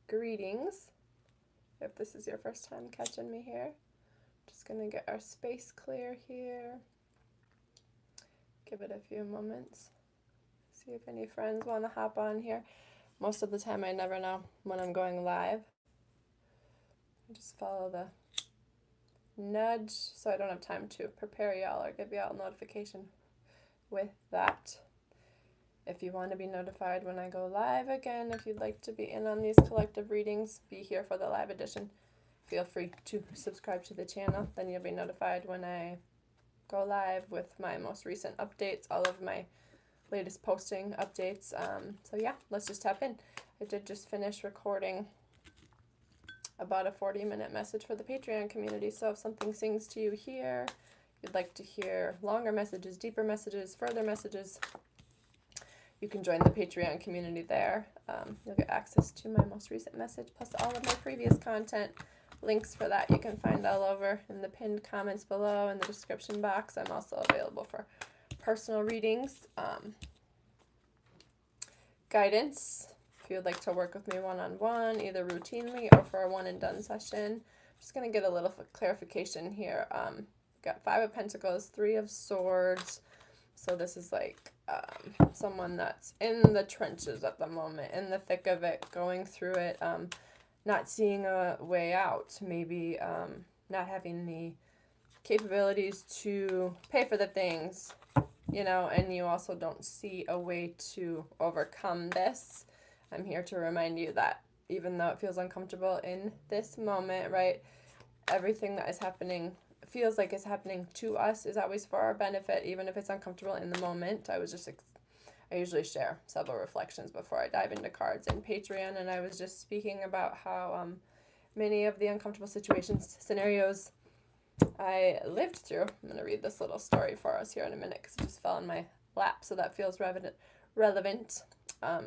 Greetings. If this is your first time catching me here, just going to get our space clear here. Give it a few moments. See if any friends want to hop on here. Most of the time I never know when I'm going live. Just follow the nudge so I don't have time to prepare y'all or give y'all a notification with that. If you want to be notified when I go live again, if you'd like to be in on these collective readings, be here for the live edition. Feel free to subscribe to the channel, then you'll be notified when I go live with my most recent updates, all of my latest posting updates. So yeah, let's just tap in. I did just finish recording about a 40-minute message for the Patreon community, so if something sings to you here, you'd like to hear longer messages, deeper messages, further messages, you can join the Patreon community there. You'll get access to my most recent message, plus all of my previous content. Links for that you can find all over in the pinned comments below in the description box. I'm also available for personal readings, guidance. If you would like to work with me one-on-one, either routinely or for a one-and-done session. I'm just going to get a little clarification here. Got 5 of Pentacles, 3 of Swords. So this is like someone that's in the trenches at the moment, in the thick of it, going through it, not seeing a way out, maybe not having the capabilities to pay for the things, you know, and you also don't see a way to overcome this. I'm here to remind you that even though it feels uncomfortable in this moment, right, everything that is happening feels like it's happening to us is always for our benefit, even if it's uncomfortable in the moment. I usually share several reflections before I dive into cards in Patreon, and I was just speaking about how many of the uncomfortable scenarios I lived through. I'm going to read this little story for us here in a minute because it just fell in my lap, so that feels relevant. I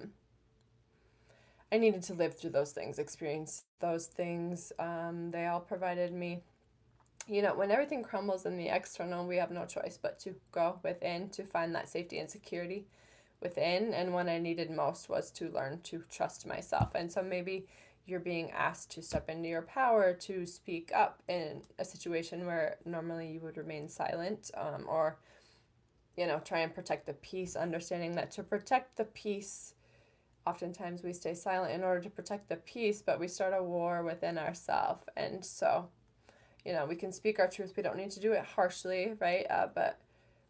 needed to live through those things, experience those things. They all provided me, you know, when everything crumbles in the external, we have no choice but to go within to find that safety and security within. And when I needed most was to learn to trust myself. And so maybe you're being asked to step into your power, to speak up in a situation where normally you would remain silent, or, you know, try and protect the peace, understanding that to protect the peace, oftentimes we stay silent in order to protect the peace, but we start a war within ourselves. And so, you know, we can speak our truth. We don't need to do it harshly, right? But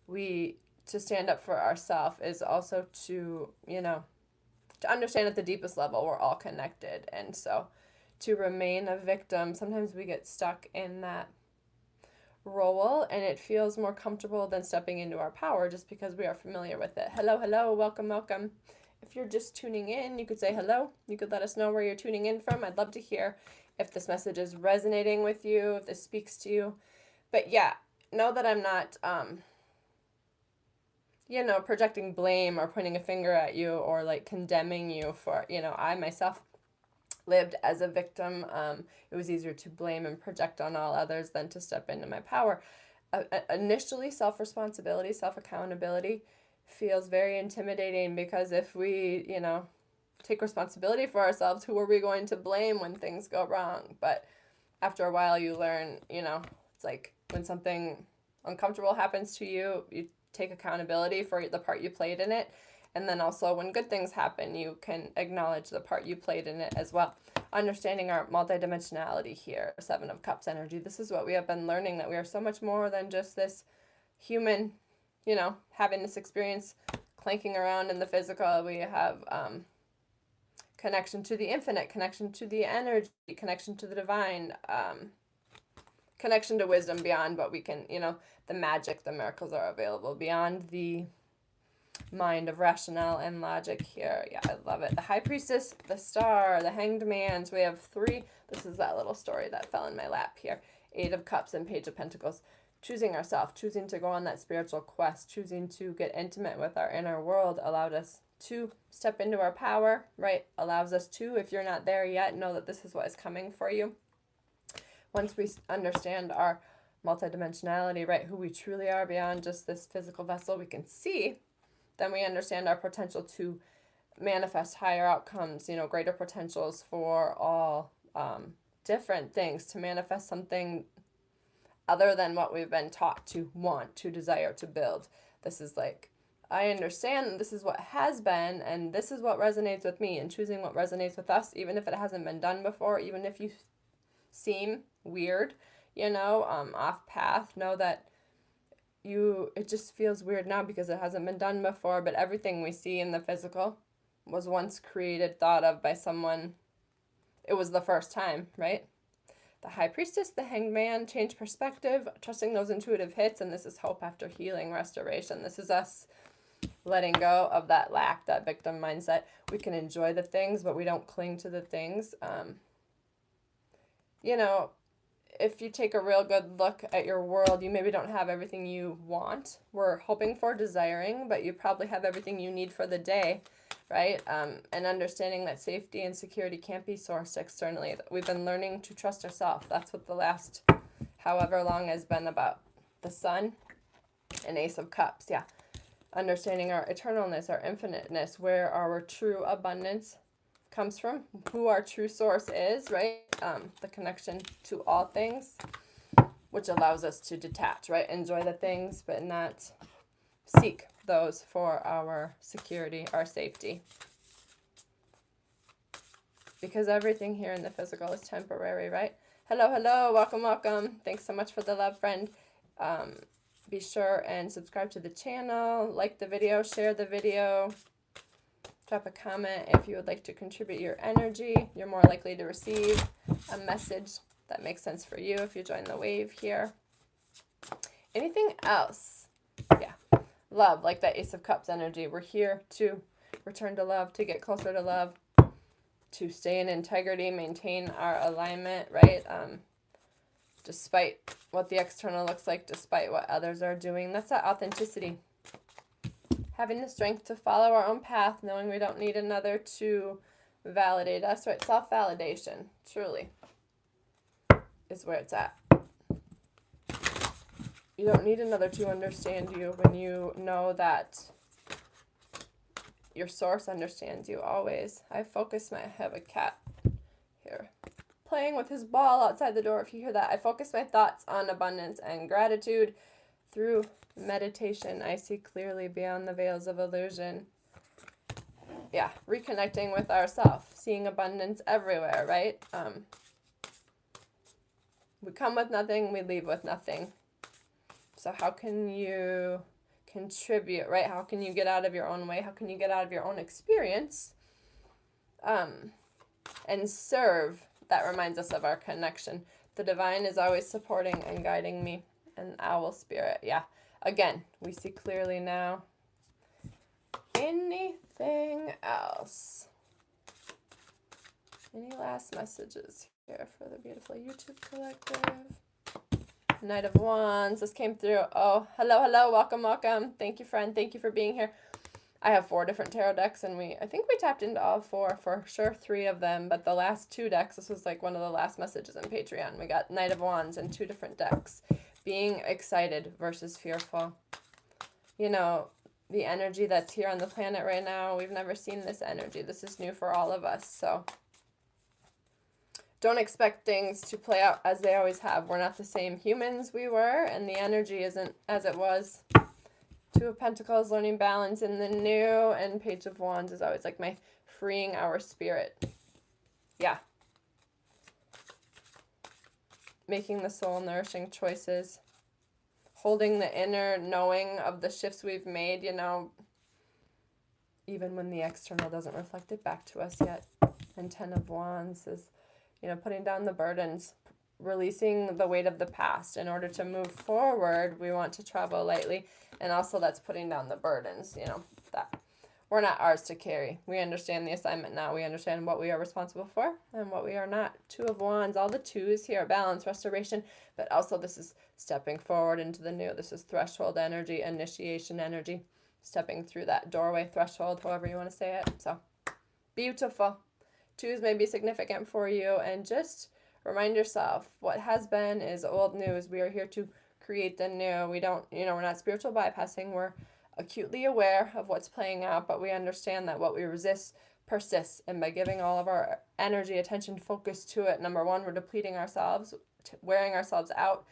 to stand up for ourselves is also to, you know, to understand at the deepest level we're all connected. And so to remain a victim, sometimes we get stuck in that role and it feels more comfortable than stepping into our power just because we are familiar with it. Hello, welcome, welcome. If you're just tuning in, you could say hello. You could let us know where you're tuning in from. I'd love to hear if this message is resonating with you, if this speaks to you. But yeah, know that I'm not, you know, projecting blame or pointing a finger at you or like condemning you for, you know, I myself lived as a victim. It was easier to blame and project on all others than to step into my power. Initially, self-responsibility, self-accountability feels very intimidating because if we, you know, take responsibility for ourselves, who are we going to blame when things go wrong? But after a while you learn, you know, it's like when something uncomfortable happens to you, you take accountability for the part you played in it. And then also when good things happen, you can acknowledge the part you played in it as well. Understanding our multidimensionality here, 7 of Cups energy. This is what we have been learning, that we are so much more than just this human, you know, having this experience clanking around in the physical. We have connection to the infinite, connection to the energy, connection to the divine, connection to wisdom beyond what we can, you know, the magic, the miracles are available beyond the mind of rationale and logic here. Yeah, I love it. The High Priestess, the Star, the Hanged Man. So we have 3. This is that little story that fell in my lap here. 8 of Cups and Page of Pentacles. Choosing ourselves, choosing to go on that spiritual quest, choosing to get intimate with our inner world allowed us to step into our power, right? Allows us to, if you're not there yet, know that this is what is coming for you. Once we understand our multidimensionality, right, who we truly are beyond just this physical vessel we can see, then we understand our potential to manifest higher outcomes, greater potentials for all different things, to manifest something other than what we've been taught to want, to desire, to build. This is like, I understand this is what has been, and this is what resonates with me, and choosing what resonates with us, even if it hasn't been done before, even if you seem weird, off path, know that it just feels weird now because it hasn't been done before, but everything we see in the physical was once created, thought of by someone. It was the first time, right? The High Priestess, the Hanged Man, change perspective, trusting those intuitive hits, and this is hope after healing, restoration. This is us letting go of that lack, that victim mindset. We can enjoy the things, but we don't cling to the things. If you take a real good look at your world, you maybe don't have everything you want, we're hoping for, desiring, but you probably have everything you need for the day, right? And understanding that safety and security can't be sourced externally. We've been learning to trust ourselves. That's what the last however long has been about. The Sun and Ace of Cups, yeah. Understanding our eternalness, our infiniteness, where our true abundance comes from, who our true source is, right? The connection to all things, which allows us to detach, right? Enjoy the things, but not seek those for our security, our safety. Because everything here in the physical is temporary, right? Hello, welcome, welcome. Thanks so much for the love, friend. Be sure and subscribe to the channel, like the video, share the video. Drop a comment if you would like to contribute your energy. You're more likely to receive a message that makes sense for you if you join the wave here. Anything else? Yeah. Love, like that Ace of Cups energy. We're here to return to love, to get closer to love, to stay in integrity, maintain our alignment, right? Despite what the external looks like, despite what others are doing. That's that authenticity. Having the strength to follow our own path, knowing we don't need another to validate us, right? Self-validation, truly, is where it's at. You don't need another to understand you when you know that your source understands you always. I have a cat here playing with his ball outside the door. If you hear that, I focus my thoughts on abundance and gratitude through meditation. I see clearly beyond the veils of illusion. Yeah, reconnecting with ourselves, seeing abundance everywhere, right? We come with nothing, we leave with nothing. So how can you contribute, right? How can you get out of your own way? How can you get out of your own experience and serve? That reminds us of our connection. The divine is always supporting and guiding me. An owl spirit, yeah. Again, we see clearly now. Anything else? Any last messages here for the beautiful YouTube collective? Knight of Wands, this came through. Oh, hello, welcome. Thank you, friend. Thank you for being here. I have 4 different tarot decks, and I think we tapped into all 4, for sure 3 of them, but the last 2 decks, this was like one of the last messages on Patreon. We got Knight of Wands in 2 different decks. Being excited versus fearful. The energy that's here on the planet right now, we've never seen this energy. This is new for all of us, so don't expect things to play out as they always have. We're not the same humans we were, and the energy isn't as it was. 2 of Pentacles, learning balance in the new, and Page of Wands is always like my freeing our spirit. Yeah. Making the soul nourishing choices. Holding the inner knowing of the shifts we've made, even when the external doesn't reflect it back to us yet. And 10 of Wands is, putting down the burdens, releasing the weight of the past. In order to move forward, we want to travel lightly. And also that's putting down the burdens, that we're not ours to carry. We understand the assignment now. We understand what we are responsible for and what we are not. 2 of Wands, all the 2s here, balance, restoration, but also this is stepping forward into the new. This is threshold energy, initiation energy, stepping through that doorway, threshold, however you want to say it. So beautiful. 2s may be significant for you, and just remind yourself what has been is old news. We are here to create the new. We don't, we're not spiritual bypassing. We're acutely aware of what's playing out, but we understand that what we resist persists. And by giving all of our energy, attention, focus to it, number one, we're depleting ourselves, wearing ourselves out.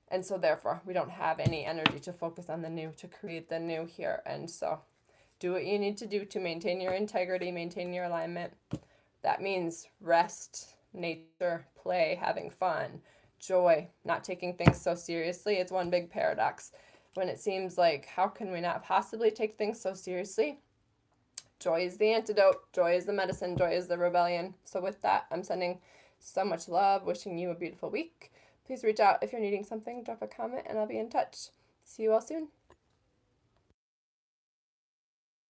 And so therefore, we don't have any energy to focus on the new, to create the new here. And so do what you need to do to maintain your integrity, maintain your alignment. That means rest, nature, play, having fun, joy, not taking things so seriously. It's one big paradox. When it seems like, how can we not possibly take things so seriously? Joy is the antidote. Joy is the medicine. Joy is the rebellion. So with that, I'm sending so much love, wishing you a beautiful week. Please reach out if you're needing something, drop a comment, and I'll be in touch. See you all soon.